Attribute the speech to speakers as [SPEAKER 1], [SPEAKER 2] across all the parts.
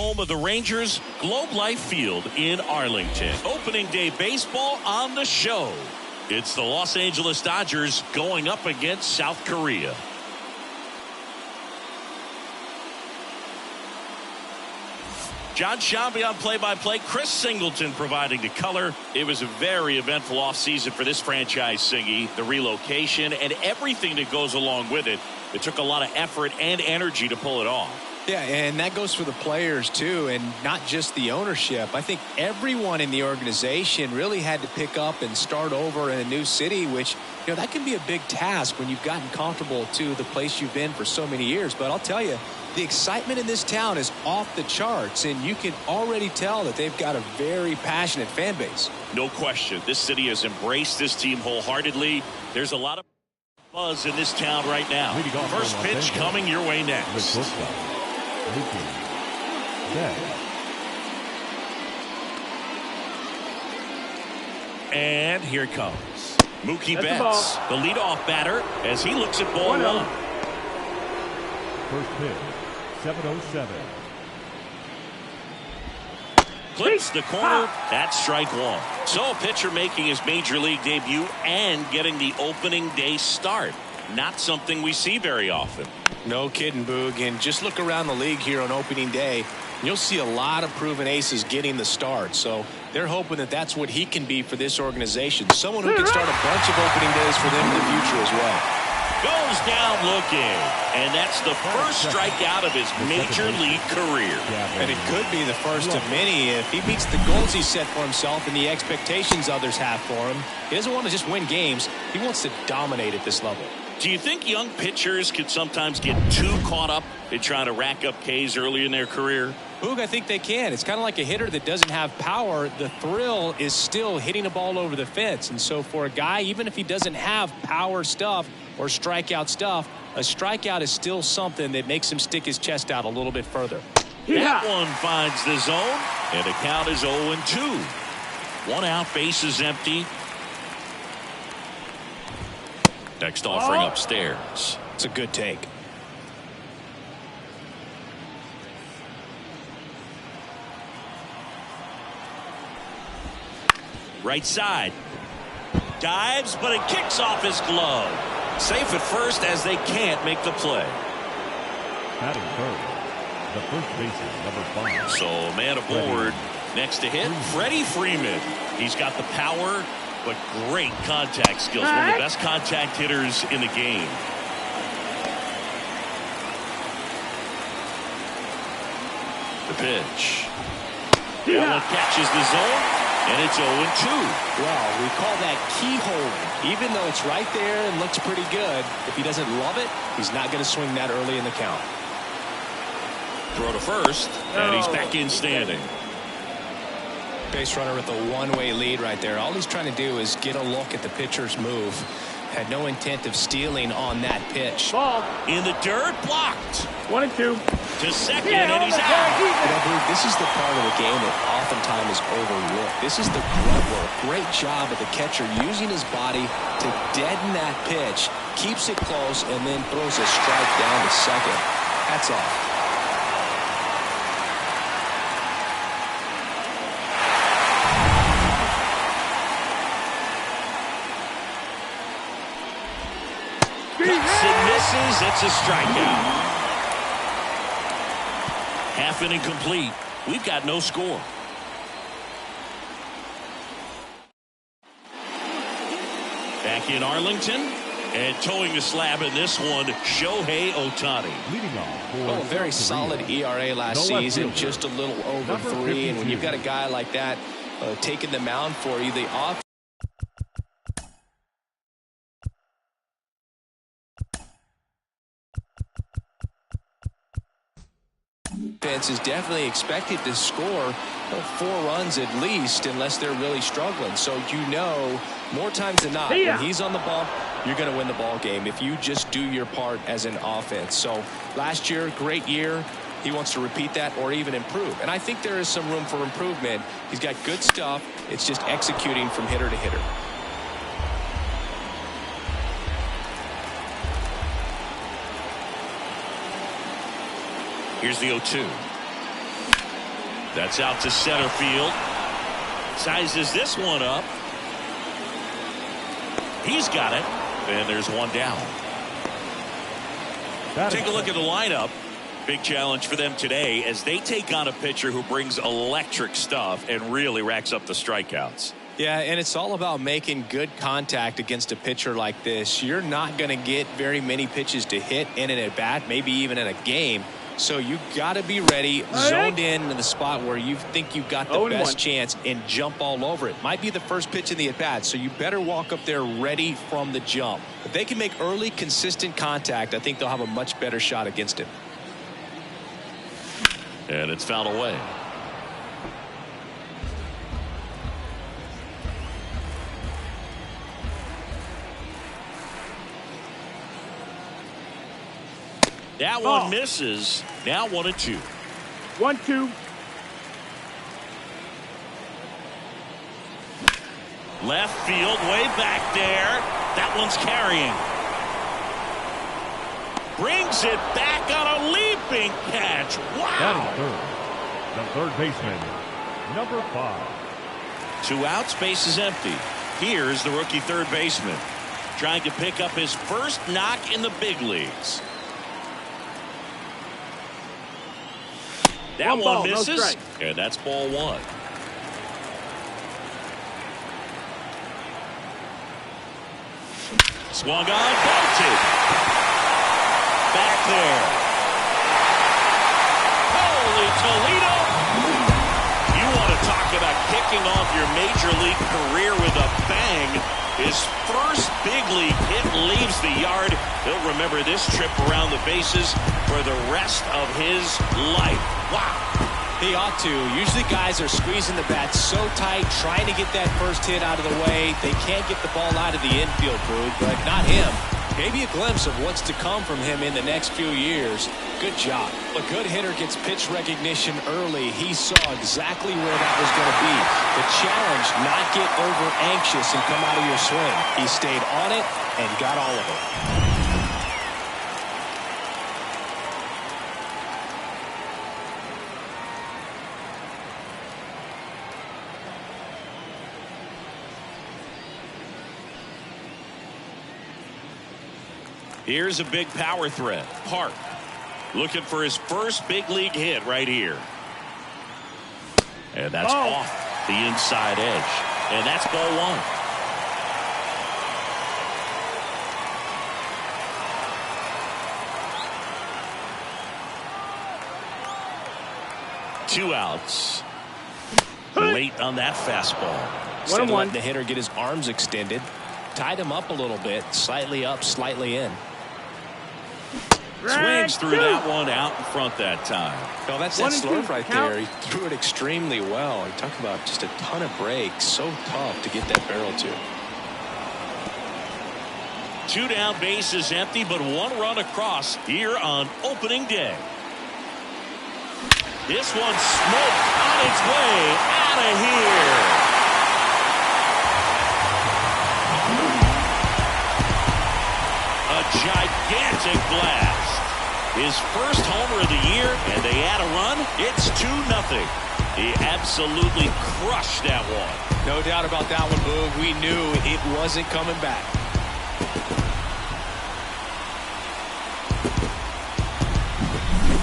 [SPEAKER 1] home of the Rangers, Globe Life Field in Arlington. Opening day baseball on the show. It's the Los Angeles Dodgers going up against South Korea. John Shambi on play-by-play. Chris Singleton providing the color. It was a very eventful offseason for this franchise, Singy. The relocation and everything that goes along with it. It took a lot of effort and energy to pull it off.
[SPEAKER 2] Yeah, and that goes for the players, too, and not just the ownership. I think everyone in the organization really had to pick up and start over in a new city, which, you know, that can be a big task when you've gotten comfortable to the place you've been for so many years. But I'll tell you, the excitement in this town is off the charts, and you can already tell that they've got a very passionate fan base.
[SPEAKER 1] No question. This city has embraced this team wholeheartedly. There's a lot of buzz in this town right now. First pitch coming your way next. And here comes Mookie Betts, the leadoff batter, as he looks at ball one.
[SPEAKER 3] First pitch. 707.
[SPEAKER 1] Clips the corner. That's strike one. So a pitcher making his major league debut and getting the opening day start. Not something we see very often.
[SPEAKER 2] No kidding, Boog. And just look around the league here on opening day. You'll see a lot of proven aces getting the start. So they're hoping that that's what he can be for this organization. Someone who can start a bunch of opening days for them in the future as well.
[SPEAKER 1] Goes down looking, and that's the first strikeout of his major league career.
[SPEAKER 2] And it could be the first of many if he meets the goals he set for himself and the expectations others have for him. He doesn't want to just win games. He wants to dominate at this level.
[SPEAKER 1] Do you think young pitchers could sometimes get too caught up in trying to rack up Ks early in their career?
[SPEAKER 2] Boog, I think they can. It's kind of like a hitter that doesn't have power. The thrill is still hitting a ball over the fence. And so for a guy, even if he doesn't have power stuff or strikeout stuff, a strikeout is still something that makes him stick his chest out a little bit further.
[SPEAKER 1] That one finds the zone, and the count is 0-2. One out, base is empty. Next offering upstairs.
[SPEAKER 2] It's a good take.
[SPEAKER 1] Right side. Dives, but it kicks off his glove. Safe at first as they can't make the play.
[SPEAKER 3] Batting first, the first baseman, number 5.
[SPEAKER 1] So man aboard. Next to hit, Freddie Freeman. He's got the power, but great contact skills. One of the best contact hitters in the game. The pitch. Allen catches the zone, and it's 0-2.
[SPEAKER 2] Well, we call that keyholing. Even though it's right there and looks pretty good, if he doesn't love it, he's not going to swing that early in the count.
[SPEAKER 1] Throw to first, and he's back in standing.
[SPEAKER 2] Base runner with a one-way lead right there. All he's trying to do is get a look at the pitcher's move. Had no intent of stealing on that pitch.
[SPEAKER 4] Ball.
[SPEAKER 1] In the dirt, blocked.
[SPEAKER 4] 1-2.
[SPEAKER 1] To second, and he's out.
[SPEAKER 2] You know, Blue, this is the part of the game that oftentimes is overlooked. This is the grunt work. Great job of the catcher using his body to deaden that pitch, keeps it close, and then throws a strike down to second. That's all.
[SPEAKER 1] It's a strikeout. Half inning complete. We've got no score. Back in Arlington and towing the slab in this one, Shohei Ohtani.
[SPEAKER 3] Leading off.
[SPEAKER 2] Well, a very solid ERA last season, just a little over 3. And when you've got a guy like that taking the mound for you, the offense. Defense is definitely expected to score 4 runs at least unless they're really struggling. So you know more times than not when he's on the ball, you're going to win the ball game if you just do your part as an offense. So last year, great year. He wants to repeat that or even improve. And I think there is some room for improvement. He's got good stuff. It's just executing from hitter to hitter. Here's the 0-2.
[SPEAKER 1] That's out to center field. Sizes this one up. He's got it. And there's one down. Take a look at the lineup. Big challenge for them today as they take on a pitcher who brings electric stuff and really racks up the strikeouts.
[SPEAKER 2] Yeah, and it's all about making good contact against a pitcher like this. You're not going to get very many pitches to hit in an at-bat, maybe even in a game. So you got to be ready, zoned in the spot where you think you've got the best chance and jump all over it. Might be the first pitch in the at-bat, so you better walk up there ready from the jump. If they can make early, consistent contact, I think they'll have a much better shot against it.
[SPEAKER 1] And it's fouled away. That one misses. Now 1-2.
[SPEAKER 4] 1-2.
[SPEAKER 1] Left field, way back there. That one's carrying. Brings it back on a leaping catch. Wow.
[SPEAKER 3] The third baseman, number 5.
[SPEAKER 1] 2 outs, base is empty. Here's the rookie third baseman trying to pick up his first knock in the big leagues. That one misses, and that's ball 1. Swung on, bolted. Back there. Holy Toledo. You want to talk about kicking off your major league career with a bang. His first big league hit leaves the yard. He'll remember this trip around the bases for the rest of his life. Wow.
[SPEAKER 2] He ought to. Usually guys are squeezing the bat so tight, trying to get that first hit out of the way. They can't get the ball out of the infield, Boog, but not him. Maybe a glimpse of what's to come from him in the next few years. Good job. A good hitter gets pitch recognition early. He saw exactly where that was going to be. The challenge, not get over anxious and come out of your swing. He stayed on it and got all of it.
[SPEAKER 1] Here's a big power threat. Park looking for his first big league hit right here. And that's off the inside edge. And that's ball 1. 2 outs. Late on that fastball.
[SPEAKER 2] Instead of letting the hitter get his arms extended, tied him up a little bit, slightly up, slightly in.
[SPEAKER 1] Swings through that one out in front that time.
[SPEAKER 2] No, that's that slurve right there. He threw it extremely well. He talked about just a ton of breaks. So tough to get that barrel to.
[SPEAKER 1] 2 down, base is empty, but 1 run across here on opening day. This one smoked on its way out of here. A gigantic blast. His first homer of the year, and they add a run. It's 2-0. He absolutely crushed that one.
[SPEAKER 2] No doubt about that one, Boog. We knew it wasn't coming back.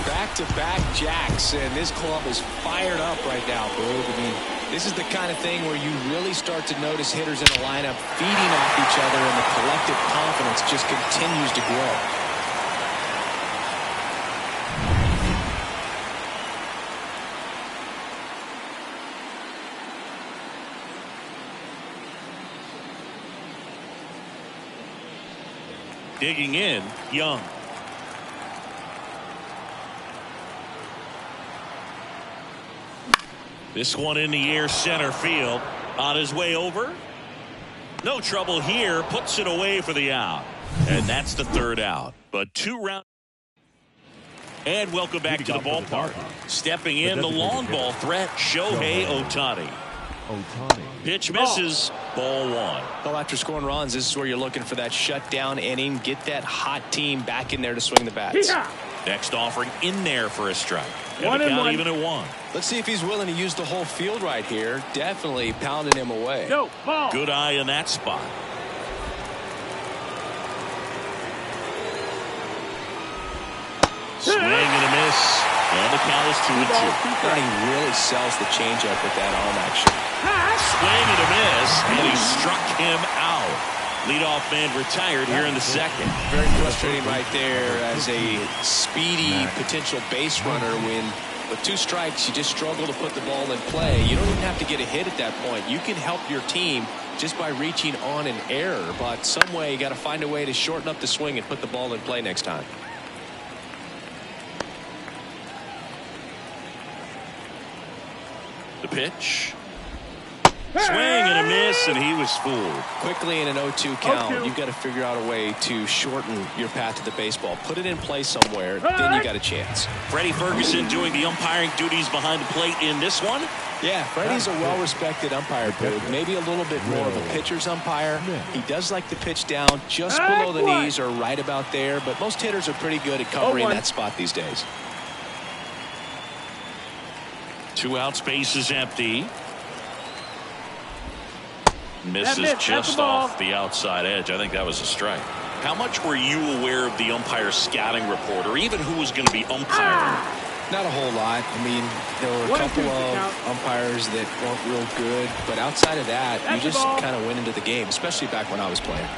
[SPEAKER 2] Back-to-back jacks, and this club is fired up right now, Boog. I mean, this is the kind of thing where you really start to notice hitters in the lineup feeding off each other, and the collective confidence just continues to grow.
[SPEAKER 1] Digging in, Young. This one in the air, center field. On his way over. No trouble here. Puts it away for the out. And that's the 3rd out. But 2 rounds. And welcome back to the ballpark. Stepping in, the long ball threat, Shohei Ohtani. Pitch misses. Ball 1.
[SPEAKER 2] Well, after scoring runs, this is where you're looking for that shutdown inning. Get that hot team back in there to swing the bats.
[SPEAKER 1] Next offering in there for a strike. And the count even at 1.
[SPEAKER 2] Let's see if he's willing to use the whole field right here. Definitely pounding him away.
[SPEAKER 1] Good eye in that spot. Swing and a miss. And the count is 2-2.
[SPEAKER 2] And he really sells the changeup with that arm action.
[SPEAKER 1] Swing and a miss. And he struck him out. Leadoff man retired here in the second.
[SPEAKER 2] Very frustrating right there as a speedy potential base runner when with 2 strikes you just struggle to put the ball in play. You don't even have to get a hit at that point. You can help your team just by reaching on an error, but some way you got to find a way to shorten up the swing and put the ball in play next time.
[SPEAKER 1] The pitch. Swing and a miss, and he was fooled.
[SPEAKER 2] Quickly in an 0-2 count, you've got to figure out a way to shorten your path to the baseball. Put it in play somewhere, then you got a chance.
[SPEAKER 1] Freddie Ferguson doing the umpiring duties behind the plate in this one.
[SPEAKER 2] Yeah, Freddie's a well-respected umpire, dude. Maybe a little bit more of a pitcher's umpire. He does like the pitch down just below the knees or right about there, but most hitters are pretty good at covering that spot these days.
[SPEAKER 1] 2 out, space is empty. Misses just off the outside edge. I think that was a strike. How much were you aware of the umpire scouting report, or even who was going to be umpiring?
[SPEAKER 2] Not a whole lot. I mean, there were a couple of umpires that weren't real good, but outside of that, you just kind of went into the game, especially back when I was playing.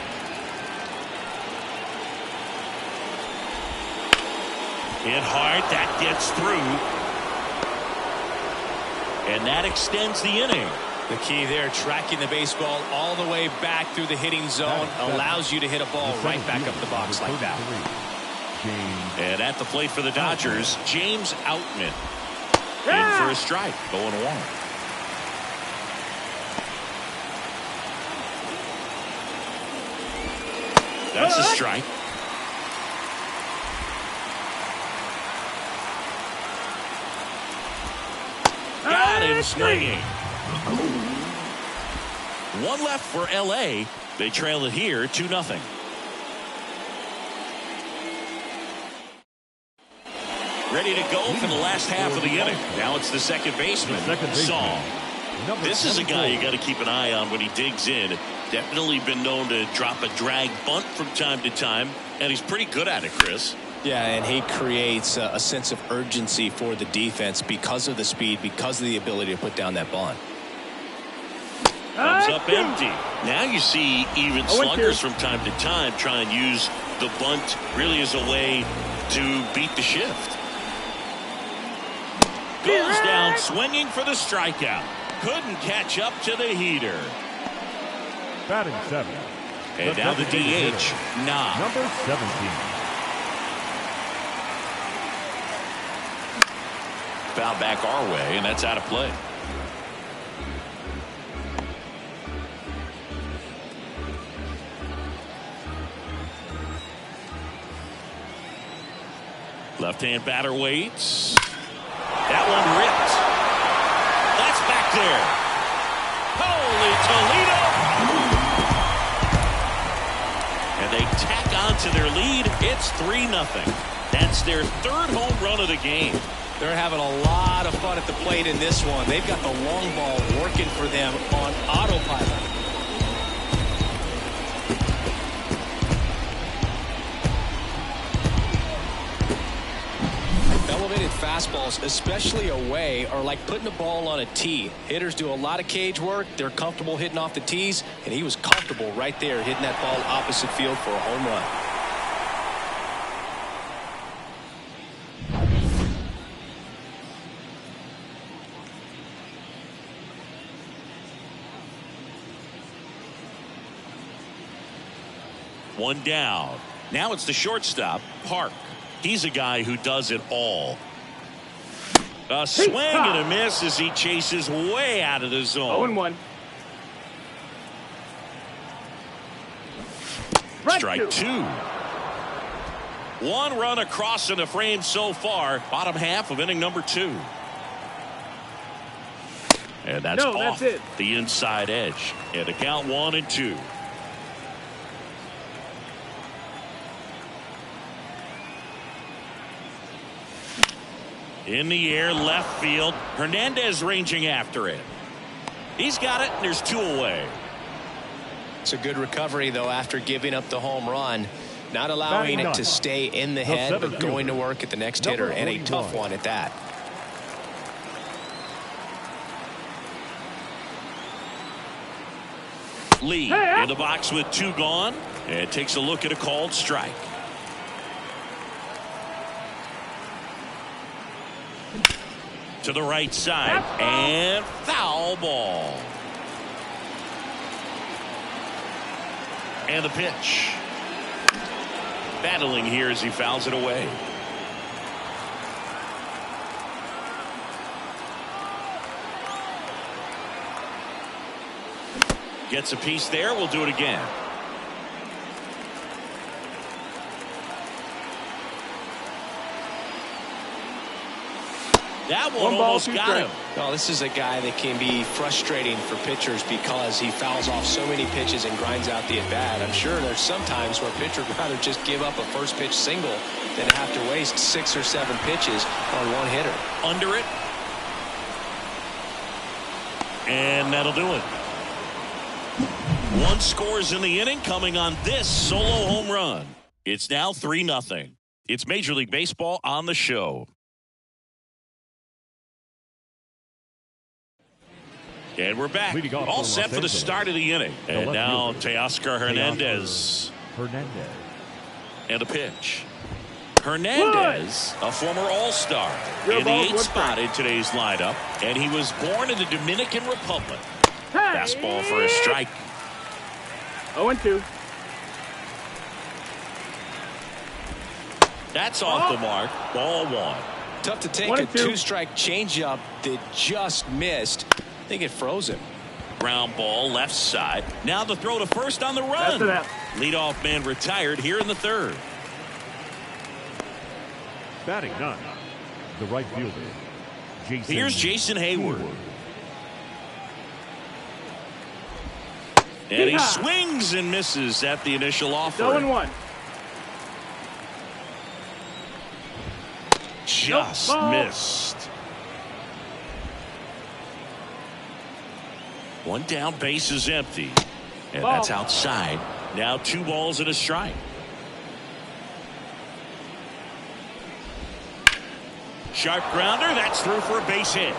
[SPEAKER 1] Hit hard, that gets through. And that extends the inning.
[SPEAKER 2] The key there, tracking the baseball all the way back through the hitting zone, allows you to hit a ball right back up the box like that.
[SPEAKER 1] And at the plate for the Dodgers, James Outman. In for a strike, 0-1. That's a strike. Got him swinging. 1 left for L.A. They trail it here 2-0. Ready to go for the last half of the inning. Now it's the second baseman, Song. This is a guy you got to keep an eye on when he digs in. Definitely been known to drop a drag bunt from time to time, and he's pretty good at it, Chris.
[SPEAKER 2] Yeah, and he creates a sense of urgency for the defense because of the speed, because of the ability to put down that bunt.
[SPEAKER 1] Comes up empty. Now you see even sluggers from time to time try and use the bunt really as a way to beat the shift. Goes down swinging for the strikeout. Couldn't catch up to the heater.
[SPEAKER 3] Batting 7.
[SPEAKER 1] And now the DH, Nah.
[SPEAKER 3] Number 17.
[SPEAKER 1] Foul back our way, and that's out of play. Left-hand batter waits. That one ripped. That's back there. Holy Toledo! And they tack on to their lead. It's 3-0. That's their 3rd home run of the game.
[SPEAKER 2] They're having a lot of fun at the plate in this one. They've got the long ball working for them on autopilot. Elevated fastballs, especially away, are like putting a ball on a tee. Hitters do a lot of cage work. They're comfortable hitting off the tees, and he was comfortable right there hitting that ball opposite field for a home run.
[SPEAKER 1] One down. Now it's the shortstop, Park. He's a guy who does it all. A swing and a miss as he chases way out of the zone.
[SPEAKER 4] 0-1.
[SPEAKER 1] Strike 2. 1 run across in the frame so far. Bottom half of inning number 2. And that's off the inside edge. And the count 1-2. In the air, left field. Hernandez ranging after it. He's got it, and there's 2 away.
[SPEAKER 2] It's a good recovery, though, after giving up the home run. Not allowing it to stay in the head, but going to work at the next hitter, and a tough one at that.
[SPEAKER 1] Lee in the box with 2 gone, and takes a look at a called strike. To the right side, and foul ball. And the pitch. Battling here as he fouls it away. Gets a piece there. We'll do it again. That one almost got him.
[SPEAKER 2] Well, this is a guy that can be frustrating for pitchers because he fouls off so many pitches and grinds out the at-bat. I'm sure there's some times where a pitcher would rather just give up a first pitch single than have to waste 6 or 7 pitches on one hitter.
[SPEAKER 1] Under it. And that'll do it. 1 scores in the inning coming on this solo home run. It's now 3-0. It's Major League Baseball on the show. And we're back. All set for the start of the inning. And now Teoscar Hernandez. And a pitch. Hernandez, a former All-Star, in the 8th spot in today's lineup. And he was born in the Dominican Republic. Fastball for a strike.
[SPEAKER 4] 0-2.
[SPEAKER 1] That's off the mark. Ball 1.
[SPEAKER 2] Tough to take a 2-strike changeup that just missed. I think it froze him.
[SPEAKER 1] Ground ball left side. Now the throw to first on the run. Leadoff man retired here in the 3rd.
[SPEAKER 3] Batting 9, the right fielder, Jason.
[SPEAKER 1] Here's Jason Hayward. And he swings and misses at the initial offer.
[SPEAKER 4] 0-1.
[SPEAKER 1] Just missed. 1 down, base is empty. And that's outside. Now 2 balls and a strike. Sharp grounder. That's through for a base hit.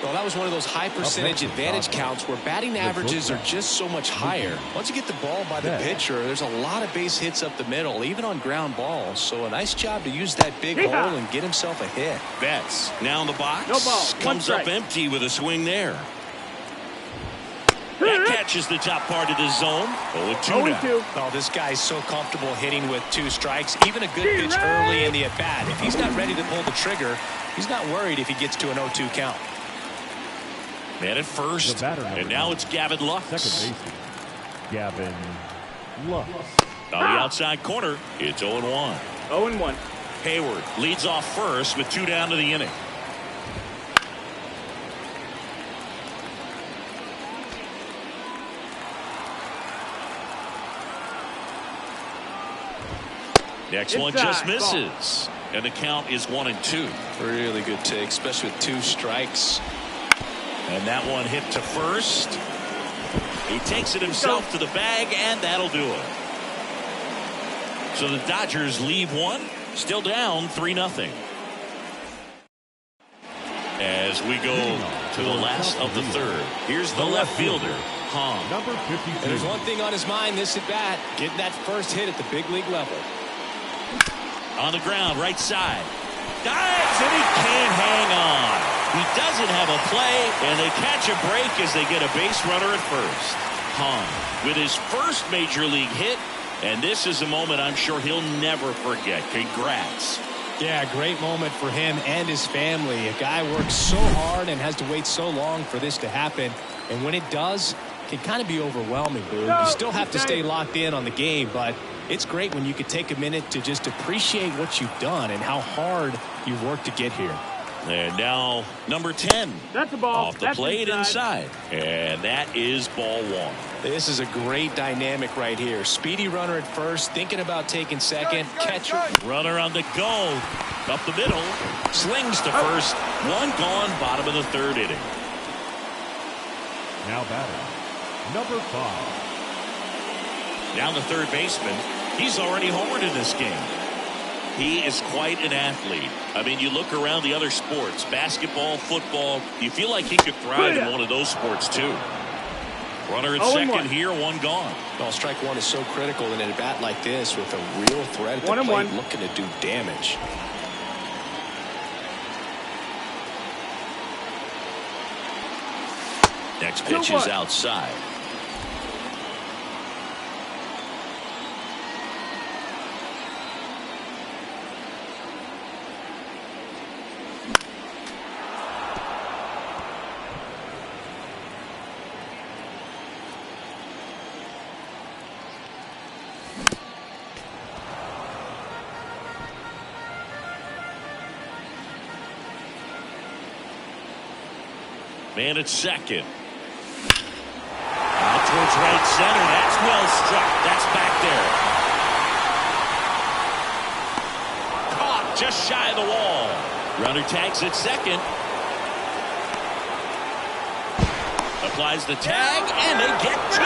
[SPEAKER 2] Well, that was one of those high percentage advantage counts where batting averages are just so much higher. Once you get the ball by the pitcher, there's a lot of base hits up the middle, even on ground balls. So a nice job to use that big hole and get himself a hit.
[SPEAKER 1] Betts now in the box.
[SPEAKER 4] No ball.
[SPEAKER 1] Comes up empty with a swing there. That catches the top part of the zone. 0-2 now.
[SPEAKER 2] Oh, this guy's so comfortable hitting with 2 strikes. Even a good pitch early in the at-bat. If he's not ready to pull the trigger, he's not worried if he gets to an 0-2 count.
[SPEAKER 1] Man at first, and now it's Gavin Lux.
[SPEAKER 3] Second baseman, Gavin Lux.
[SPEAKER 1] On the outside corner, it's 0-1.
[SPEAKER 4] 0-1.
[SPEAKER 1] Hayward leads off first with 2 down to the inning. Next one just misses. And the count is 1-2.
[SPEAKER 2] Really good take, especially with 2 strikes.
[SPEAKER 1] And that one hit to first. He takes it himself to the bag, and that'll do it. So the Dodgers leave 1, still down 3-0. As we go to the last of the 3rd, here's the left fielder, Hong.
[SPEAKER 3] Number 52.
[SPEAKER 2] There's one thing on his mind this at bat, getting that first hit at the big league level.
[SPEAKER 1] On the ground, right side. Dives, and he can't hang on. He doesn't have a play, and they catch a break as they get a base runner at first. Hong with his first major league hit, and this is a moment I'm sure he'll never forget. Congrats.
[SPEAKER 2] Yeah, great moment for him and his family. A guy works so hard and has to wait so long for this to happen, and when it does, it can kind of be overwhelming, Boo. You still have to stay locked in on the game, but it's great when you can take a minute to just appreciate what you've done and how hard you've worked to get here.
[SPEAKER 1] And now number 10.
[SPEAKER 4] That's a ball.
[SPEAKER 1] Off the plate inside. And that is ball 1.
[SPEAKER 2] This is a great dynamic right here. Speedy runner at first, thinking about taking second. Catcher.
[SPEAKER 1] Runner on the go. Up the middle. Slings to first. One gone. Bottom of the 3rd inning.
[SPEAKER 3] Now batting, number 5.
[SPEAKER 1] Now the third baseman. He's already homered in this game. He is quite an athlete. I mean, you look around the other sports, basketball, football, you feel like he could thrive in one of those sports too. Runner at second here, one gone.
[SPEAKER 2] Well, strike one is so critical in a bat like this with a real threat at the plate looking to do damage.
[SPEAKER 1] Next pitch is outside. Man at second. Out towards right center. That's well struck. That's back there. Caught just shy of the wall. Runner tags at second. Applies the tag, and they get 2.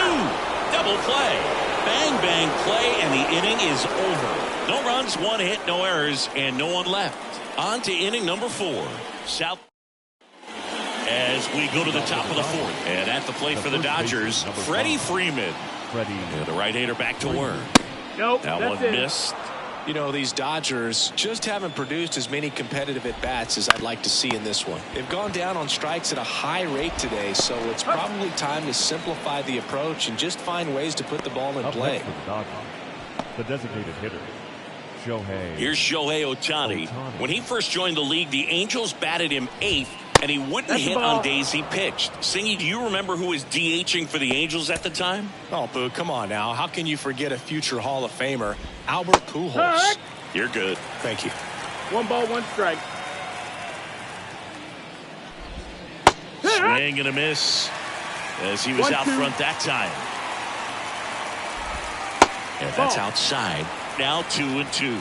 [SPEAKER 1] Double play. Bang, bang play, and the inning is over. No runs, 1 hit, no errors, and no one left. On to inning number 4. South. As we go to the top of the 4th. And at the plate for the Dodgers, Freddie Freeman. And the right-hander back to work.
[SPEAKER 4] Nope,
[SPEAKER 1] that one missed.
[SPEAKER 2] You know, these Dodgers just haven't produced as many competitive at-bats as I'd like to see in this one. They've gone down on strikes at a high rate today, so it's probably time to simplify the approach and just find ways to put the ball in play.
[SPEAKER 3] The designated hitter, Shohei.
[SPEAKER 1] Here's Shohei Ohtani. When he first joined the league, the Angels batted him 8th, and he wouldn't hit on days he pitched. Singy, do you remember who was DHing for the Angels at the time?
[SPEAKER 2] Oh, Boo, come on now. How can you forget a future Hall of Famer, Albert Pujols?
[SPEAKER 1] You're good.
[SPEAKER 2] Thank you.
[SPEAKER 4] 1 ball, 1 strike.
[SPEAKER 1] Swing and a miss as he was out front that time. And that's outside. Now 2-2.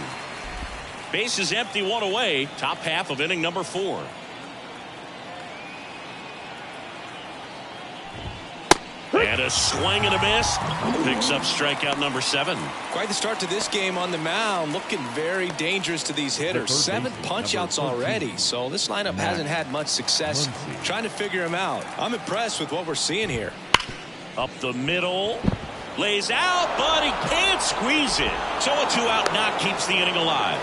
[SPEAKER 1] Base is empty, 1 away. Top half of inning number 4. And a swing and a miss. Picks up strikeout number 7.
[SPEAKER 2] Quite the start to this game on the mound. Looking very dangerous to these hitters. 7 punch-outs already. So this lineup hasn't had much success trying to figure him out. I'm impressed with what we're seeing here.
[SPEAKER 1] Up the middle. Lays out, but he can't squeeze it. So a 2-out knock keeps the inning alive.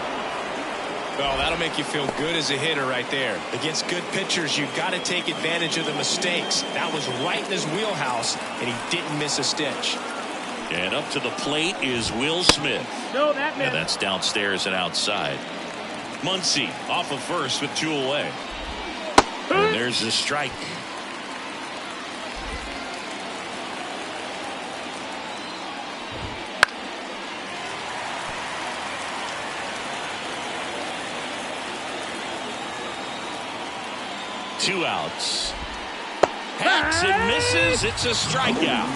[SPEAKER 2] Well, that'll make you feel good as a hitter right there. Against good pitchers, you've got to take advantage of the mistakes. That was right in his wheelhouse, and he didn't miss a stitch.
[SPEAKER 1] And up to the plate is Will Smith.
[SPEAKER 4] No, that missed.
[SPEAKER 1] And that's downstairs and outside. Muncy off of first with 2 away. And there's the strike. Two outs. Hacks and misses. It's a strikeout.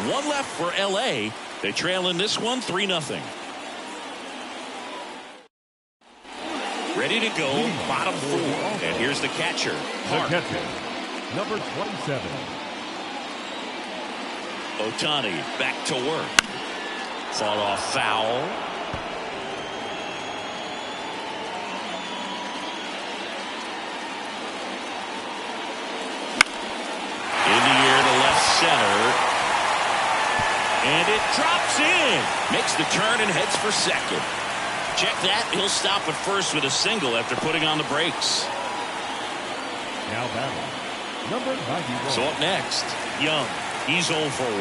[SPEAKER 1] 1 left for L.A. They trail in this one 3-0. Ready to go. Bottom 4. And here's the catcher.
[SPEAKER 3] The catcher, number 27.
[SPEAKER 1] Ohtani back to work. Fought off foul. Center, and it drops in. Makes the turn and heads for second. Check that. He'll stop at first with a single after putting on the brakes.
[SPEAKER 3] Now batting, number 91.
[SPEAKER 1] So up next, Young. He's 0 for 1.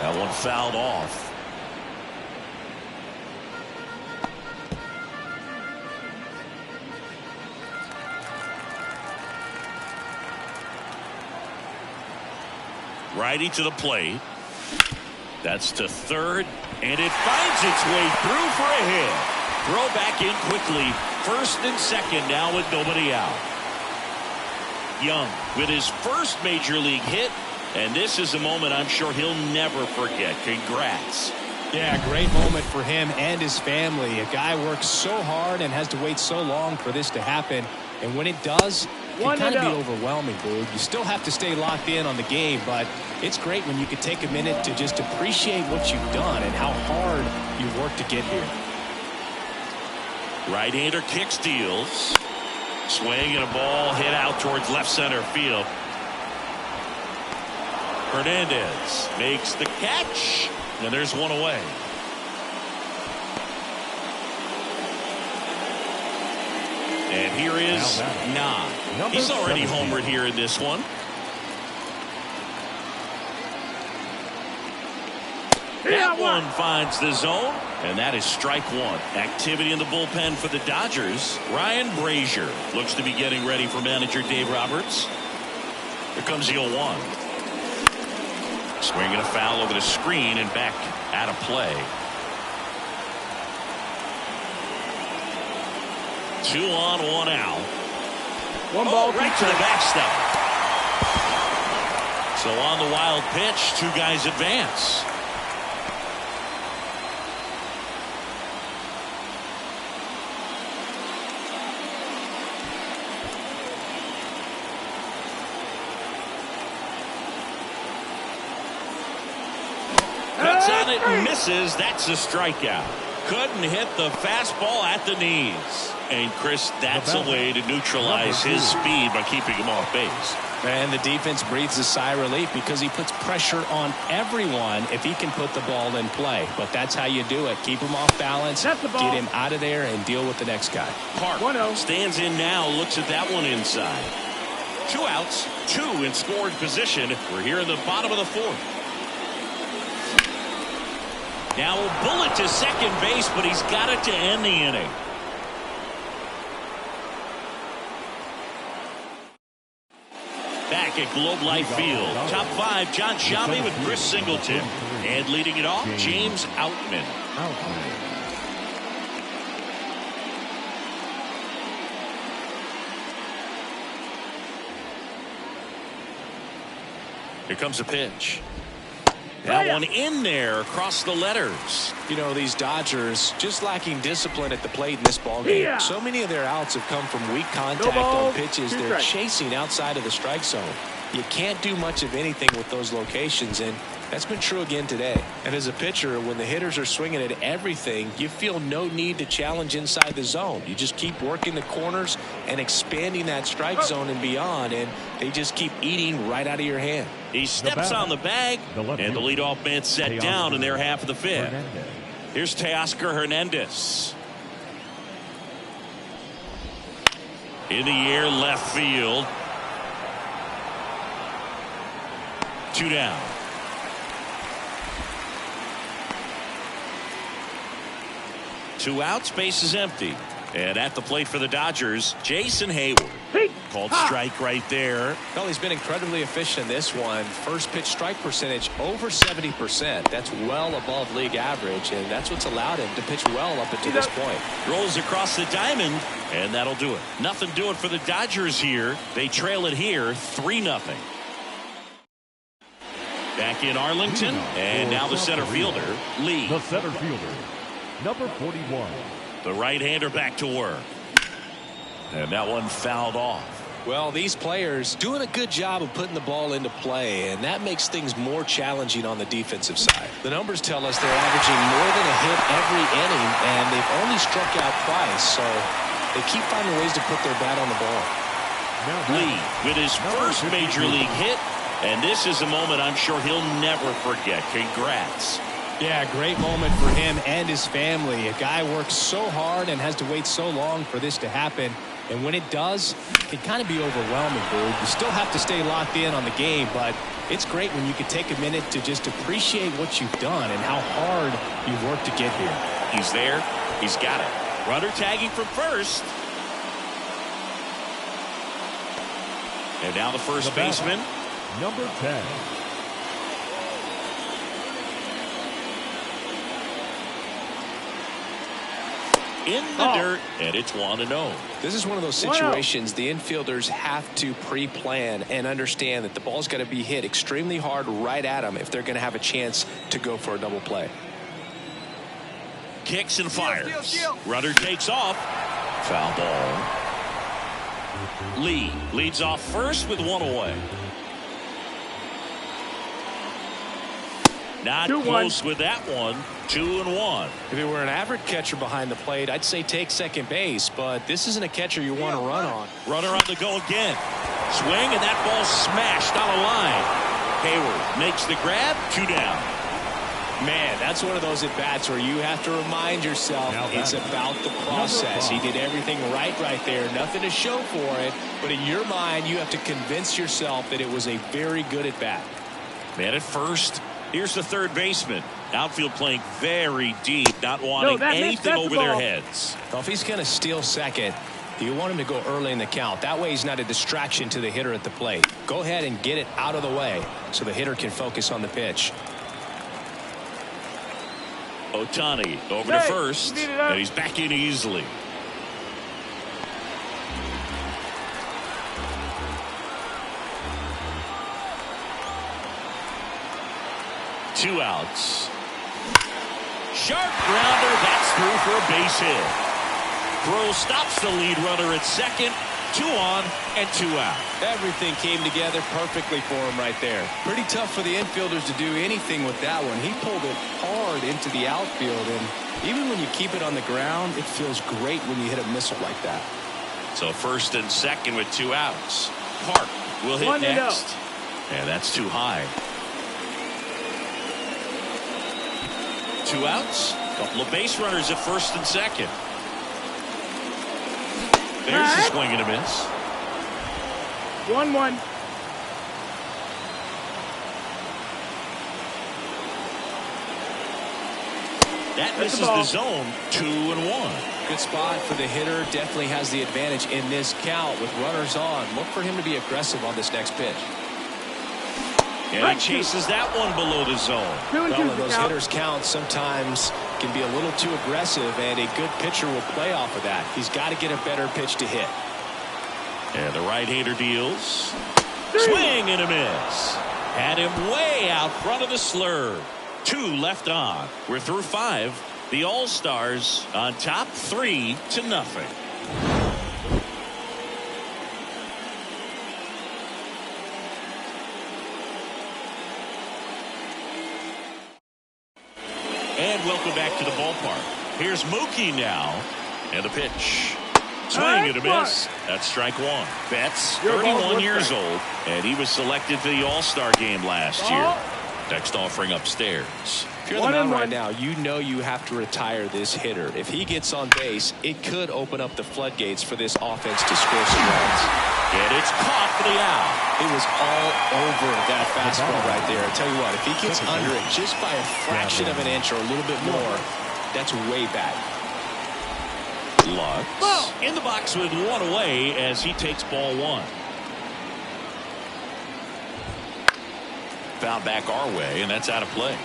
[SPEAKER 1] That one fouled off. Righty to the plate. That's to third, and it finds its way through for a hit. Throw back in quickly. First and second now with nobody out. Young with his first major league hit, and this is a moment I'm sure he'll never forget. Congrats.
[SPEAKER 2] Yeah, great moment for him and his family. A guy works so hard and has to wait so long for this to happen. And when it does, it can kind of be overwhelming, Boog. You still have to stay locked in on the game, but it's great when you can take a minute to just appreciate what you've done and how hard you've worked to get here.
[SPEAKER 1] Right-hander kick steals. Swing and a ball hit out towards left center field. Hernandez makes the catch, and there's one away. And here is Nah. He's already homered here in this one. That one finds the zone, and that is strike one. Activity in the bullpen for the Dodgers. Ryan Brazier looks to be getting ready for manager Dave Roberts. Here comes the 0-1. Swinging a foul over the screen and back out of play. 2 on, 1 out.
[SPEAKER 4] One ball
[SPEAKER 1] right to the backstop. So on the wild pitch, 2 guys advance. Cuts on it and misses. That's a strikeout. Couldn't hit the fastball at the knees. And Chris, that's a way to neutralize his speed by keeping him off base.
[SPEAKER 2] And the defense breathes a sigh of relief because he puts pressure on everyone if he can put the ball in play. But that's how you do it. Keep him off balance, get him out of there, and deal with the next guy.
[SPEAKER 1] Park stands in now, looks at that one inside. 2 outs, 2 in scoring position. We're here in the bottom of the 4th. Now a bullet to second base, but he's got it to end the inning. Back at Globe Life Field, top 5, John Sciambi with Chris Singleton. And leading it off, James Outman. Here comes a pitch. That one in there across the letters.
[SPEAKER 2] You know, these Dodgers just lacking discipline at the plate in this ballgame. So many of their outs have come from weak contact on pitches they're chasing outside of the strike zone. You can't do much of anything with those locations, and that's been true again today. And as a pitcher, when the hitters are swinging at everything, you feel no need to challenge inside the zone. You just keep working the corners and expanding that strike zone and beyond, and they just keep eating right out of your hand.
[SPEAKER 1] He steps on the bag, and the leadoff man set down in their half of the 5th. Here's Teoscar Hernandez. In the air, left field. 2 down. Two outs, base is empty. And at the plate for the Dodgers, Jason Hayward. Called strike right there.
[SPEAKER 2] Well, he's been incredibly efficient in this one. First pitch strike percentage over 70%. That's well above league average, and that's what's allowed him to pitch well up until this point.
[SPEAKER 1] Rolls across the diamond, and that'll do it. Nothing doing for the Dodgers here. They trail it here 3-0. Back in Arlington, and now the center fielder, Lee.
[SPEAKER 3] The center fielder, number 41.
[SPEAKER 1] The right-hander back to work. And that one fouled off.
[SPEAKER 2] Well, these players doing a good job of putting the ball into play, and that makes things more challenging on the defensive side. The numbers tell us they're averaging more than a hit every inning, and they've only struck out twice, so they keep finding ways to put their bat on the ball.
[SPEAKER 1] Lee with his first major league hit, and this is a moment I'm sure he'll never forget. Congrats.
[SPEAKER 2] Yeah, great moment for him and his family. A guy works so hard and has to wait so long for this to happen. And when it does, it can kind of be overwhelming, Boog. You still have to stay locked in on the game, but it's great when you can take a minute to just appreciate what you've done and how hard you've worked to get here.
[SPEAKER 1] He's there. He's got it. Runner tagging from first. And now the first baseman.
[SPEAKER 3] Number 10.
[SPEAKER 1] in the dirt, and it's 1-0.
[SPEAKER 2] This is one of those situations the infielders have to pre-plan and understand that the ball's got to be hit extremely hard right at them if they're going to have a chance to go for a double play.
[SPEAKER 1] Kicks and fires. Runner takes off. Foul ball. Lee leads off first with 1 away. Not close with that one. 2-1.
[SPEAKER 2] If it were an average catcher behind the plate, I'd say take second base, but this isn't a catcher you want to run on.
[SPEAKER 1] Runner on the go again. Swing, and that ball smashed on a line. Hayward makes the grab. 2 down.
[SPEAKER 2] Man, that's one of those at-bats where you have to remind yourself it's about the process. He did everything right there. Nothing to show for it, but in your mind, you have to convince yourself that it was a very good at-bat.
[SPEAKER 1] Man at first. Here's the third baseman. Outfield playing very deep, not wanting anything over their heads.
[SPEAKER 2] Well, if he's going to steal second, you want him to go early in the count. That way he's not a distraction to the hitter at the plate. Go ahead and get it out of the way so the hitter can focus on the pitch.
[SPEAKER 1] Ohtani over to first, and he's back in easily. Two outs. Sharp grounder. That's through for a base hit. Throw stops the lead runner at second. 2 on and 2 out.
[SPEAKER 2] Everything came together perfectly for him right there. Pretty tough for the infielders to do anything with that one. He pulled it hard into the outfield, and even when you keep it on the ground, it feels great when you hit a missile like that.
[SPEAKER 1] So first and second with 2 outs. Park will hit next. And that's too high. 2 outs. Couple of base runners at first and second. There's a swing and a miss.
[SPEAKER 4] 1-1.
[SPEAKER 1] That misses the zone. 2-1.
[SPEAKER 2] Good spot for the hitter. Definitely has the advantage in this count with runners on. Look for him to be aggressive on this next pitch.
[SPEAKER 1] And he chases that one below the zone.
[SPEAKER 2] Well, those hitters count sometimes can be a little too aggressive, and a good pitcher will play off of that. He's got to get a better pitch to hit.
[SPEAKER 1] And the right-hander deals. Swing and a miss. Had him way out front of the slurve. 2 left on. We're through 5. The All-Stars on top 3-0. And welcome back to the ballpark. Here's Mookie now. And the pitch. Swing and a miss. That's strike 1. Betts, 31 years old, and he was selected for the All-Star game last year. Next offering upstairs.
[SPEAKER 2] If you're the mound right now, you know you have to retire this hitter. If he gets on base, it could open up the floodgates for this offense to score some runs.
[SPEAKER 1] And it's caught for the out.
[SPEAKER 2] It was all over that fastball right there. I tell you what, if he gets under it just by a fraction of an inch or a little bit more, that's way back.
[SPEAKER 1] Lutz in the box with 1 away as he takes ball 1. Foul back our way, and that's out of play.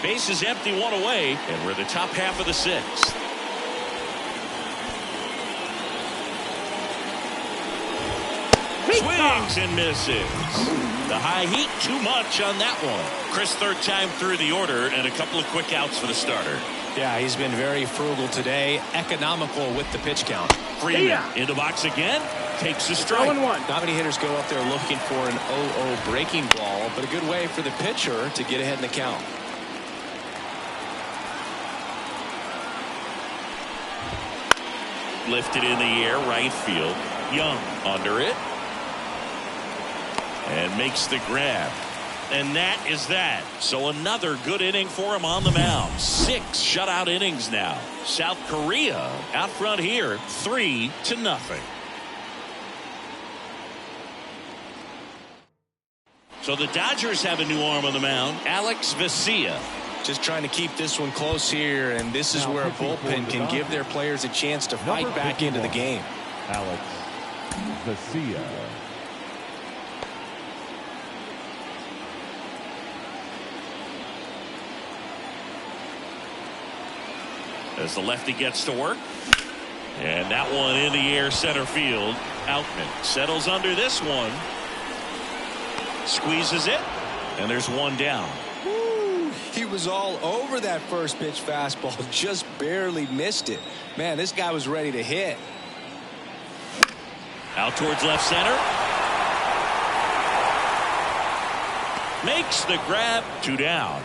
[SPEAKER 1] Base is empty, 1 away, and we're the top half of the 6th. Swings and misses. The high heat, too much on that one. Chris, third time through the order, and a couple of quick outs for the starter.
[SPEAKER 2] Yeah, he's been very frugal today. Economical with the pitch count.
[SPEAKER 1] Freeman in the box again. Takes the strike.
[SPEAKER 2] Not many hitters go up there looking for an 0-0 breaking ball, but a good way for the pitcher to get ahead in the count.
[SPEAKER 1] Lifted in the air, right field. Young under it. And makes the grab. And that is that. So another good inning for him on the mound. 6 shutout innings now. South Korea out front here, 3-0. So the Dodgers have a new arm on the mound, Alex Vesia.
[SPEAKER 2] Just trying to keep this one close here, and this is where a bullpen can give their players a chance to fight back into the game.
[SPEAKER 3] Alex Vesia.
[SPEAKER 1] as the lefty gets to work. And that one in the air center field. Outman settles under this one. Squeezes it. And there's one down.
[SPEAKER 2] Woo, he was all over that first pitch fastball. Just barely missed it. Man, this guy was ready to hit.
[SPEAKER 1] Out towards left center. Makes the grab. 2 down.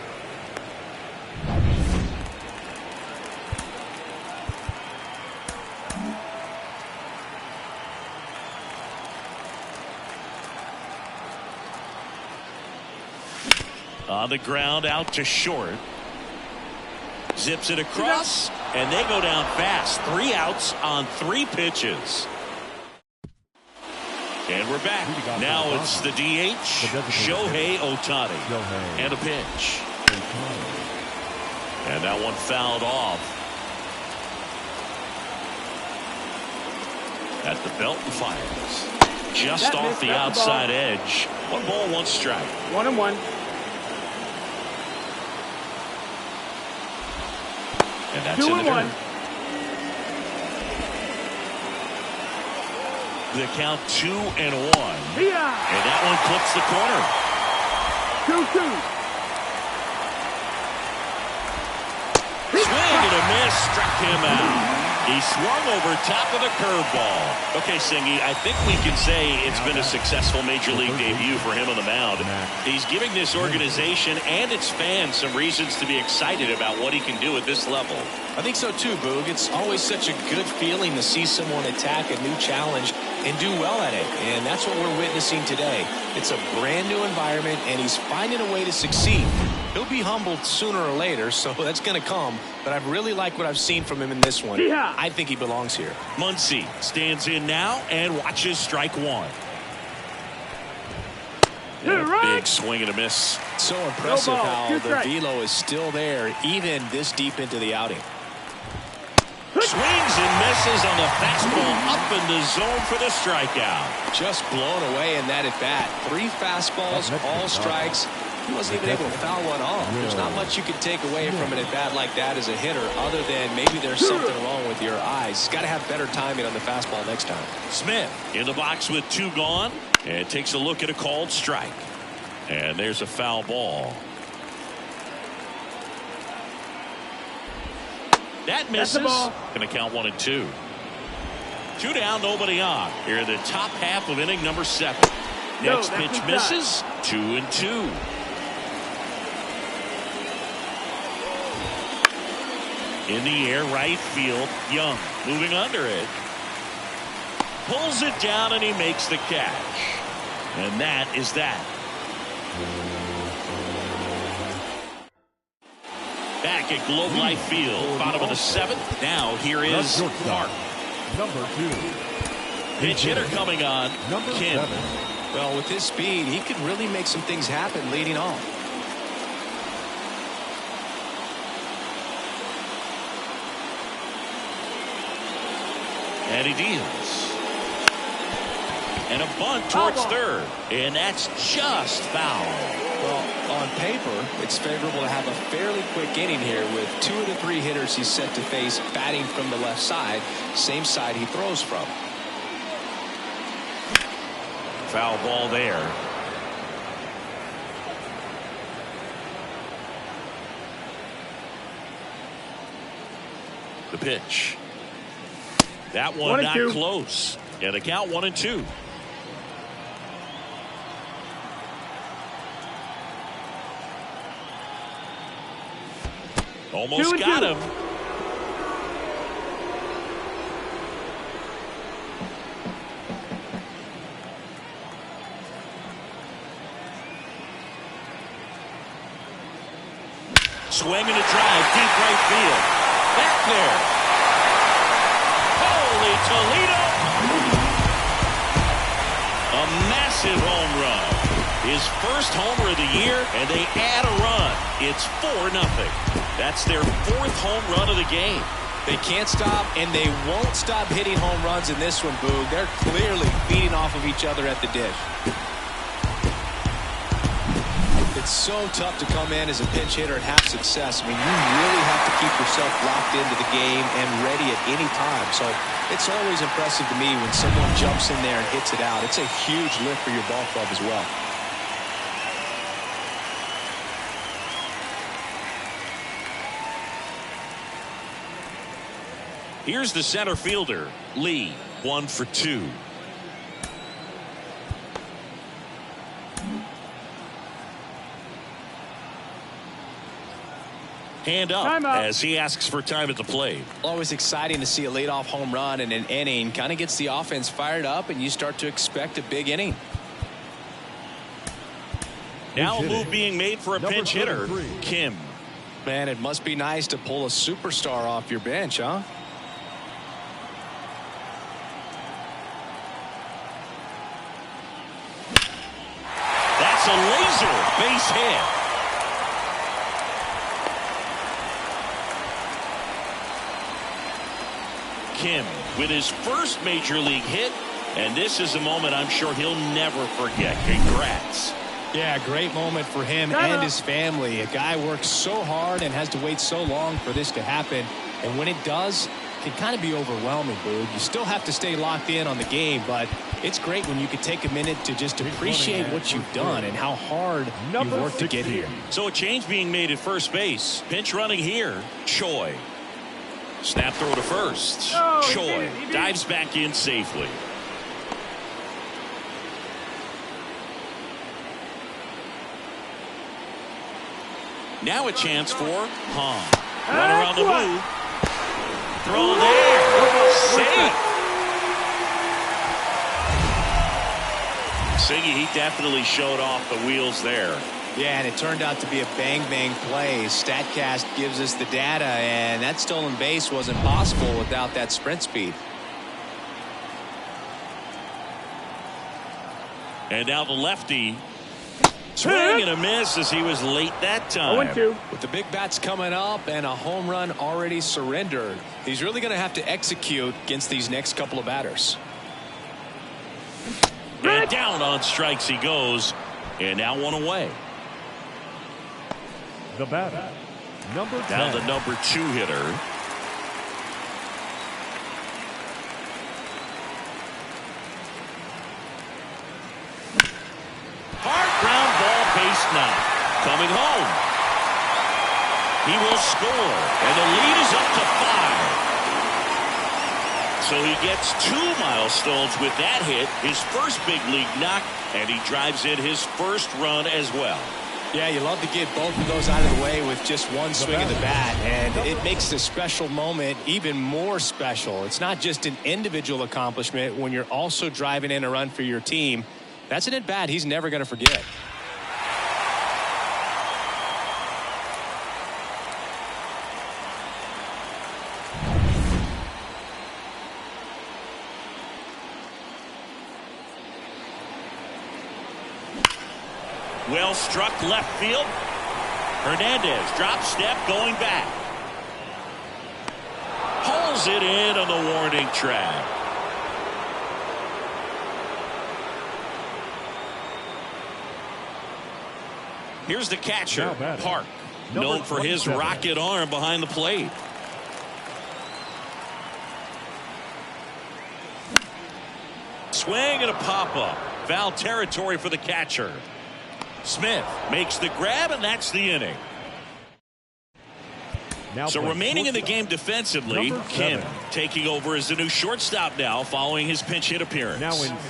[SPEAKER 1] On the ground, out to short. Zips it across, and they go down fast. 3 outs on 3 pitches. And we're back. Now it's the DH, Shohei Ohtani. And a pitch. And that one fouled off. At the belt and fires. Just off the outside edge. 1 ball, 1 strike.
[SPEAKER 4] 1-1.
[SPEAKER 1] And that's in the dirt. The count 2-1.
[SPEAKER 4] Yeah.
[SPEAKER 1] And that one clips the corner.
[SPEAKER 4] 2-2.
[SPEAKER 1] Swing and a miss. Struck him out. He swung over top of the curveball. Okay, Singy, I think we can say it's been a successful Major League debut for him on the mound. He's giving this organization and its fans some reasons to be excited about what he can do at this level.
[SPEAKER 2] I think so too, Boog. It's always such a good feeling to see someone attack a new challenge and do well at it. And that's what we're witnessing today. It's a brand new environment, and he's finding a way to succeed. He'll be humbled sooner or later, so that's going to come. But I really like what I've seen from him in this one.
[SPEAKER 4] Yeah.
[SPEAKER 2] I think he belongs here.
[SPEAKER 1] Muncy stands in now and watches strike 1. And a big swing and a miss.
[SPEAKER 2] So impressive how the
[SPEAKER 4] strike.
[SPEAKER 2] velo is still there, even this deep into the outing.
[SPEAKER 1] Swings and misses on the fastball up in the zone for the strikeout.
[SPEAKER 2] Just blown away in that at-bat. 3 fastballs, all strikes. He wasn't even able to foul one off. There's not much you can take away from an at-bat like that as a hitter other than maybe there's something wrong with your eyes. Got to have better timing on the fastball next time.
[SPEAKER 1] Smith in the box with 2 gone and takes a look at a called strike. And there's a foul ball. That misses. Going to count 1 and 2. 2 down, nobody on. Here in the top half of inning number 7. Next pitch misses. 2 and 2. In the air, right field. Young moving under it. Pulls it down and he makes the catch. And that is that. Back at Globe Life Field, bottom of the 7th. Now here is Mark.
[SPEAKER 3] Number 2.
[SPEAKER 1] Pitch hitter coming on.
[SPEAKER 3] Number
[SPEAKER 1] Kim.
[SPEAKER 3] 7.
[SPEAKER 2] Well, with his speed, he could really make some things happen leading off.
[SPEAKER 1] And he deals. And a bunt towards third. And that's just foul.
[SPEAKER 2] Well, on paper, it's favorable to have a fairly quick inning here with 2 of the 3 hitters he's set to face batting from the left side, same side he throws from.
[SPEAKER 1] Foul ball there. The pitch. That one not close. And the count 1 and 2. Almost got him. Swing and a drive, deep right field. Back there. Holy Toledo. A massive home run. His first homer of the year, and they add a run. It's 4-0. That's their 4th home run of the game.
[SPEAKER 2] They can't stop, and they won't stop hitting home runs in this one, Boog. They're clearly feeding off of each other at the dish. It's so tough to come in as a pinch hitter and have success. I mean, you really have to keep yourself locked into the game and ready at any time. So it's always impressive to me when someone jumps in there and hits it out. It's a huge lift for your ball club as well.
[SPEAKER 1] Here's the center fielder, Lee, 1 for 2. Hand up as he asks for time at the plate.
[SPEAKER 2] Always exciting to see a leadoff home run in an inning. Kind of gets the offense fired up, and you start to expect a big inning.
[SPEAKER 1] Now a move being made for a pinch hitter, Kim.
[SPEAKER 2] Man, it must be nice to pull a superstar off your bench, huh?
[SPEAKER 1] That's a laser base hit. Kim with his first major league hit, and this is a moment I'm sure he'll never forget. Congrats.
[SPEAKER 2] Yeah, great moment for him and his family. A guy works so hard and has to wait so long for this to happen, and when it does, it can kind of be overwhelming, Boog. You still have to stay locked in on the game, but it's great when you can take a minute to just appreciate what you've done and how hard you've worked to get here.
[SPEAKER 1] So a change being made at first base. Pinch running here, Choi. Snap throw to first. Choi dives back in safely. Now a chance for Hong. Runner on the move. Throw there. Safe. Siggy, he definitely showed off the wheels there.
[SPEAKER 2] Yeah, and it turned out to be a bang-bang play. StatCast gives us the data, and that stolen base wasn't possible without that sprint speed.
[SPEAKER 1] And now the lefty. Swing and a miss as he was late that time.
[SPEAKER 4] 0-2.
[SPEAKER 2] With the big bats coming up and a home run already surrendered, he's really going to have to execute against these next couple of batters.
[SPEAKER 1] And down on strikes he goes, and now one away.
[SPEAKER 3] The batter, number 10.
[SPEAKER 1] Now the number 2 hitter. Hard ground ball, base knock. Coming home. He will score, and the lead is up to 5. So he gets 2 milestones with that hit, his first big league knock, and he drives in his first run as well.
[SPEAKER 2] Yeah, you love to get both of those out of the way with just one swing of the bat, and it makes this special moment even more special. It's not just an individual accomplishment when you're also driving in a run for your team. That's an at-bat he's never going to forget.
[SPEAKER 1] Well struck left field. Hernandez drop step going back. Pulls it in on the warning track. Here's the catcher, Park, known for his rocket arm behind the plate. Swing and a pop-up. Foul territory for the catcher. Smith makes the grab, and that's the inning. So remaining in the game defensively, Kim taking over as the new shortstop now following his pinch hit appearance.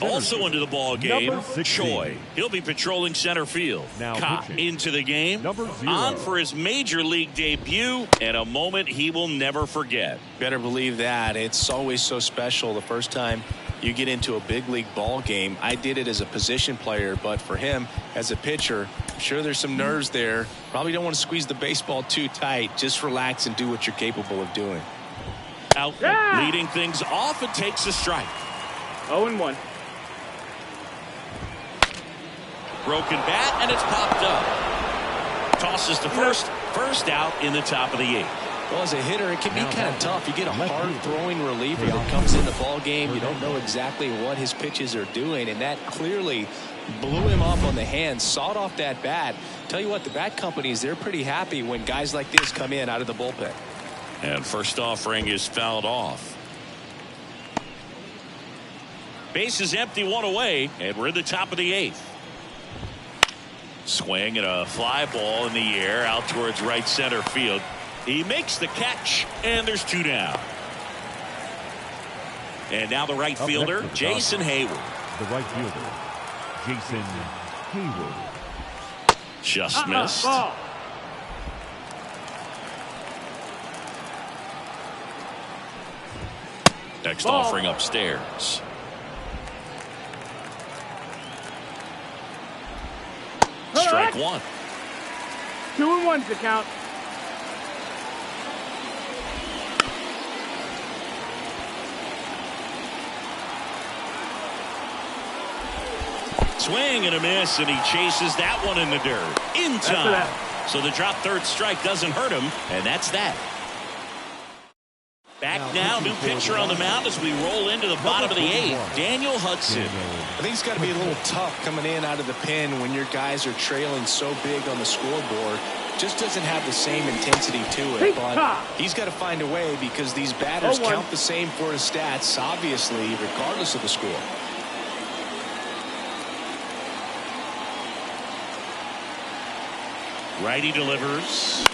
[SPEAKER 1] Also into the ball game, Choi. He'll be patrolling center field. Cott into the game, on for his major league debut, and a moment he will never forget.
[SPEAKER 2] Better believe that. It's always so special the first time you get into a big league ball game. I did it as a position player, but for him as a pitcher, I'm sure there's some nerves there. Probably don't want to squeeze the baseball too tight. Just relax and do what you're capable of doing.
[SPEAKER 1] Out leading things off and takes a strike.
[SPEAKER 4] 0-1.
[SPEAKER 1] Broken bat, and it's popped up. Tosses to first out in the top of the 8th.
[SPEAKER 2] Well, as a hitter, it can be kind of tough. You get a hard-throwing reliever that comes in the ball game. You don't know exactly what his pitches are doing, and that clearly blew him up on the hand, sawed off that bat. Tell you what, the bat companies, they're pretty happy when guys like this come in out of the bullpen.
[SPEAKER 1] And first offering is fouled off. Base is empty, one away, and we're in the top of the 8th. Swing and a fly ball in the air out towards right center field. He makes the catch, and there's 2 down. And now the right fielder, Jason Hayward.
[SPEAKER 3] The right fielder, Jason Hayward.
[SPEAKER 1] Just missed. Next offering upstairs. Strike 1.
[SPEAKER 4] 2-1's the count.
[SPEAKER 1] Swing and a miss, and he chases that one in the dirt. In time. So the drop third strike doesn't hurt him, and that's that. Back now, new pitcher on the mound as we roll into the bottom of the 8th. Daniel Hudson.
[SPEAKER 2] I think it's got to be a little tough coming in out of the pen when your guys are trailing so big on the scoreboard. Just doesn't have the same intensity to it, but he's got to find a way because these batters count the same for his stats, obviously, regardless of the score.
[SPEAKER 1] Righty delivers.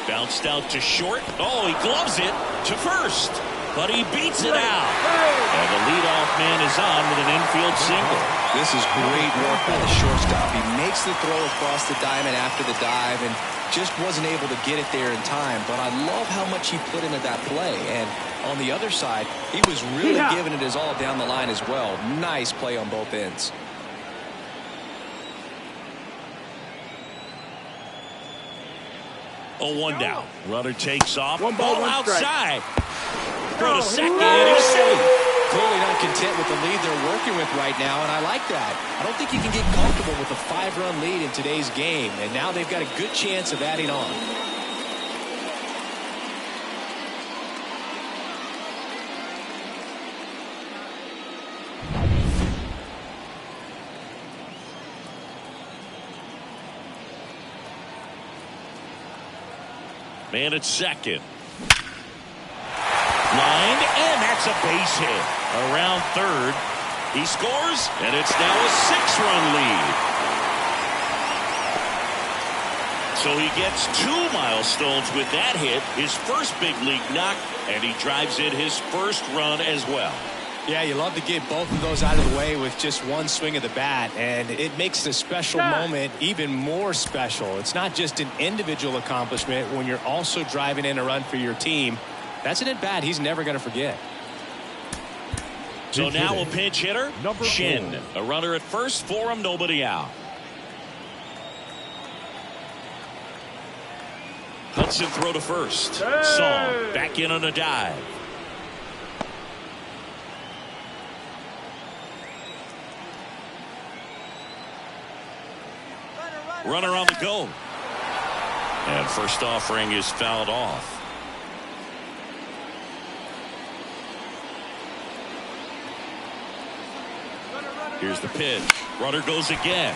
[SPEAKER 1] Bounced out to short. Oh, he gloves it to first. But he beats it out. And the leadoff man is on with an infield single.
[SPEAKER 2] This is great work by the shortstop. He makes the throw across the diamond after the dive and just wasn't able to get it there in time. But I love how much he put into that play. And on the other side, he was really giving it his all down the line as well. Nice play on both ends.
[SPEAKER 1] Oh, 1 down. Runner takes off.
[SPEAKER 4] One ball, one
[SPEAKER 1] outside. Throw to second, and he's safe.
[SPEAKER 2] Clearly not content with the lead they're working with right now, and I like that. I don't think you can get comfortable with a 5-run lead in today's game, and now they've got a good chance of adding on.
[SPEAKER 1] Man at second. Lined, and that's a base hit. Around third. He scores, and it's now a 6-run lead. So he gets 2 milestones with that hit, his first big league knock, and he drives in his first run as well.
[SPEAKER 2] Yeah, you love to get both of those out of the way with just one swing of the bat, and it makes the special moment even more special. It's not just an individual accomplishment when you're also driving in a run for your team. That's an at-bat he's never going to forget.
[SPEAKER 1] So now a pinch hitter, Shin. A runner at first for him, nobody out. Hudson throw to first. Song back in on a dive. Runner on the go. And first offering is fouled off. Here's the pitch. Runner goes again.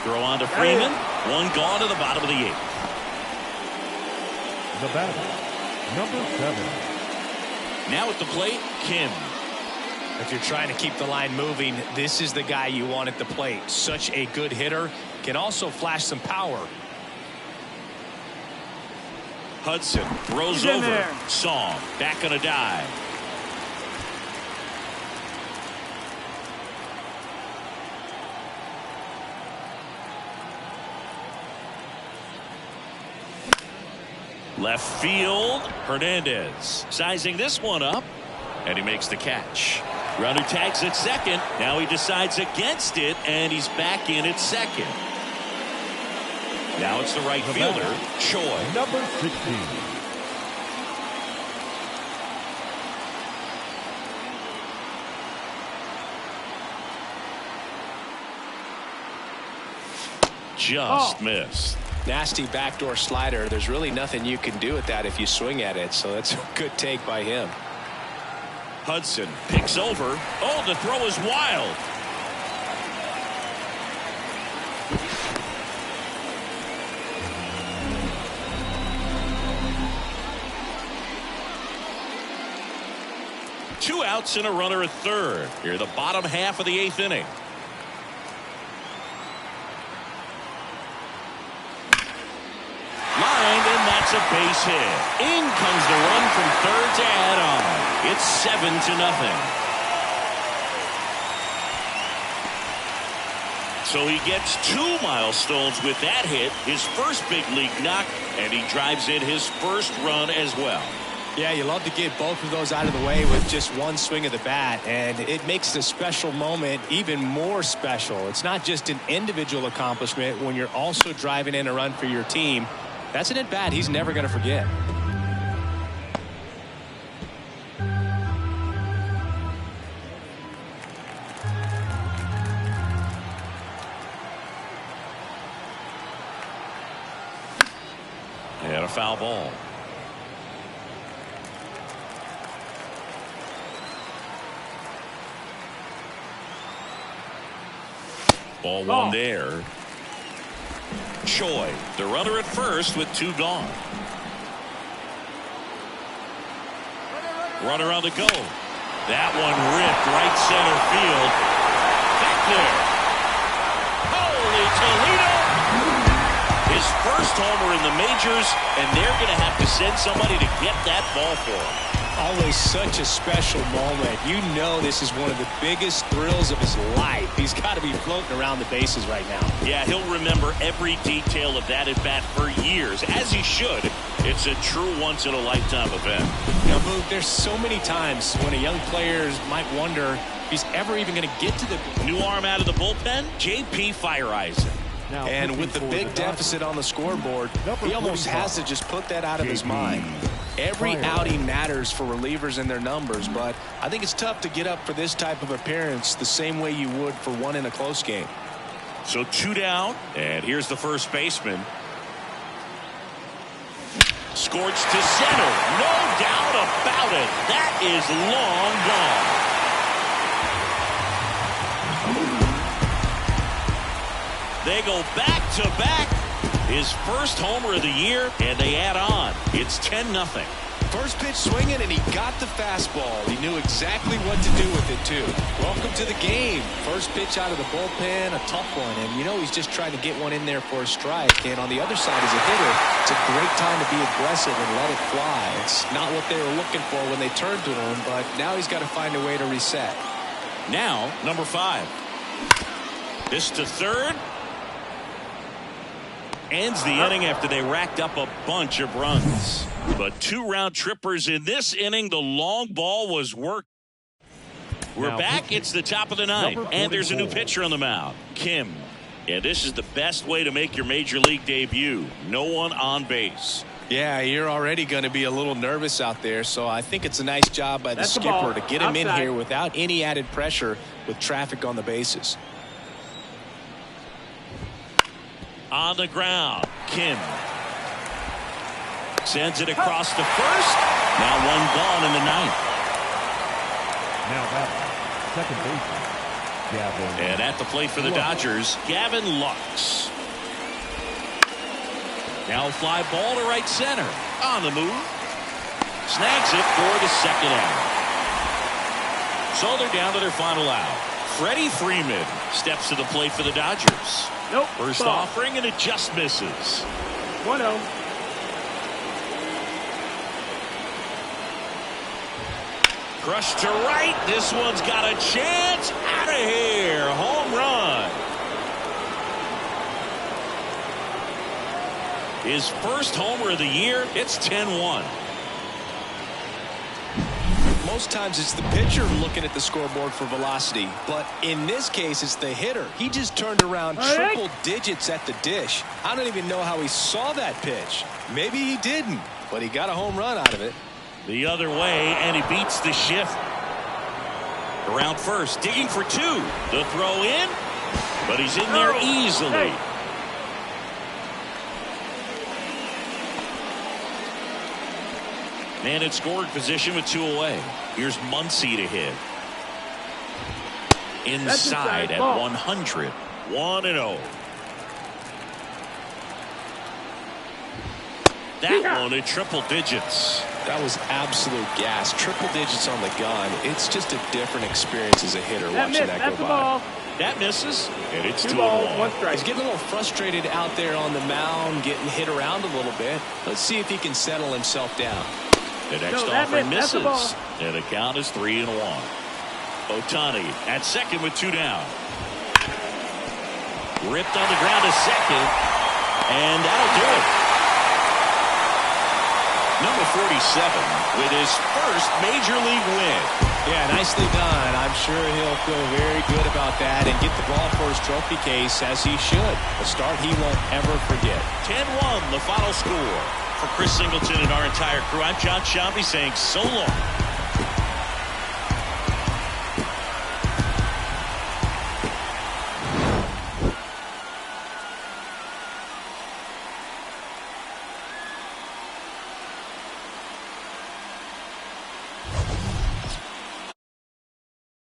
[SPEAKER 1] Throw on to Freeman. 1 gone to the bottom of the 8th.
[SPEAKER 3] The batter, number 7.
[SPEAKER 1] Now at the plate, Kim.
[SPEAKER 2] If you're trying to keep the line moving, this is the guy you want at the plate. Such a good hitter. Can also flash some power.
[SPEAKER 1] Hudson throws over. Song back on a dive. Left field, Hernandez sizing this one up, and he makes the catch. Runner tags at second. Now he decides against it, and he's back in at second. Now it's the right fielder, Choi.
[SPEAKER 3] Number 16.
[SPEAKER 1] Just missed.
[SPEAKER 2] Nasty backdoor slider. There's really nothing you can do with that if you swing at it. So that's a good take by him.
[SPEAKER 1] Hudson picks over. Oh, the throw is wild. Two outs and a runner at third. Here, the bottom half of the 8th inning. Lined, and that's a base hit. In comes the run from third to add on. It's 7-0. So he gets 2 milestones with that hit, his first big league knock, and he drives in his first run as well.
[SPEAKER 2] Yeah, you love to get both of those out of the way with just one swing of the bat, and it makes the special moment even more special. It's not just an individual accomplishment when you're also driving in a run for your team. That's an at-bat he's never going to forget.
[SPEAKER 1] And a foul ball. Ball one there. Choi, the runner at first with 2 gone. Runner on the go. That one ripped right center field. Back there. Holy Toledo! His first homer in the majors, and they're going to have to send somebody to get that ball for him.
[SPEAKER 2] Always such a special moment. You know this is one of the biggest thrills of his life. He's got to be floating around the bases right now.
[SPEAKER 1] Yeah, he'll remember every detail of that at-bat for years, as he should. It's a true once-in-a-lifetime event.
[SPEAKER 2] Now, Boog, there's so many times when a young player might wonder if he's ever even going to get to the...
[SPEAKER 1] New arm out of the bullpen, J.P. Fireisen.
[SPEAKER 3] Now,
[SPEAKER 2] and with the big deficit on the scoreboard, he almost has to just put that out of his mind. Every outing matters for relievers and their numbers, but I think it's tough to get up for this type of appearance the same way you would for one in a close game.
[SPEAKER 1] So 2 down, and here's the first baseman. Scorched to center. No doubt about it. That is long gone. They go back-to-back. His first homer of the year, and they add on. It's 10-0.
[SPEAKER 2] First pitch swinging, and he got the fastball. He knew exactly what to do with it, too. Welcome to the game. First pitch out of the bullpen, a tough one. And, you know, he's just trying to get one in there for a strike. And on the other side, as a hitter, it's a great time to be aggressive and let it fly. It's not what they were looking for when they turned to him, but now he's got to find a way to reset.
[SPEAKER 1] Now, number 5. This to third. Ends the inning after they racked up a bunch of runs. But 2 round trippers in this inning. The long ball was worked. We're back. It's the top of the 9th. And there's a new pitcher on the mound. Kim. Yeah, this is the best way to make your major league debut. No one on base.
[SPEAKER 2] Yeah, you're already going to be a little nervous out there. So I think it's a nice job by the skipper to get him in here without any added pressure with traffic on the bases.
[SPEAKER 1] On the ground, Kim sends it across to first. Now 1 gone in the 9th.
[SPEAKER 3] Now back, second baseman, Gavin.
[SPEAKER 1] And at the plate for the Dodgers, Gavin Lux. Now fly ball to right center. On the move. Snags it for the second out. So they're down to their final out. Freddie Freeman steps to the plate for the Dodgers.
[SPEAKER 4] Nope.
[SPEAKER 1] First offering, and it just misses.
[SPEAKER 4] 1-0.
[SPEAKER 1] Crushed to right. This one's got a chance. Out of here. Home run. His first homer of the year. It's 10-1.
[SPEAKER 2] Most times it's the pitcher looking at the scoreboard for velocity, but in this case it's the hitter. He just turned around triple digits at the dish. I don't even know how he saw that pitch. Maybe he didn't, but he got a home run out of it.
[SPEAKER 1] The other way, and he beats the shift. Around first, digging for 2. The throw in, but he's in there easily. Man in scoring position with 2 away. Here's Muncy to hit. Inside at 100. 1-0. That one at triple digits.
[SPEAKER 2] That was absolute gas. Triple digits on the gun. It's just a different experience as a hitter watching that go by.
[SPEAKER 1] That misses, and it's 2-1.
[SPEAKER 2] He's getting a little frustrated out there on the mound, getting hit around a little bit. Let's see if he can settle himself down.
[SPEAKER 1] The next offering misses, and the count is 3-1. Ohtani at second with 2 down. Ripped on the ground to second, and that'll do it. Number 47 with his first major league win.
[SPEAKER 2] Yeah, nicely done. I'm sure he'll feel very good about that and get the ball for his trophy case, as he should. A start he won't ever forget.
[SPEAKER 1] 10-1, the final score. For Chris Singleton and our entire crew, I'm John Sciambi saying so long.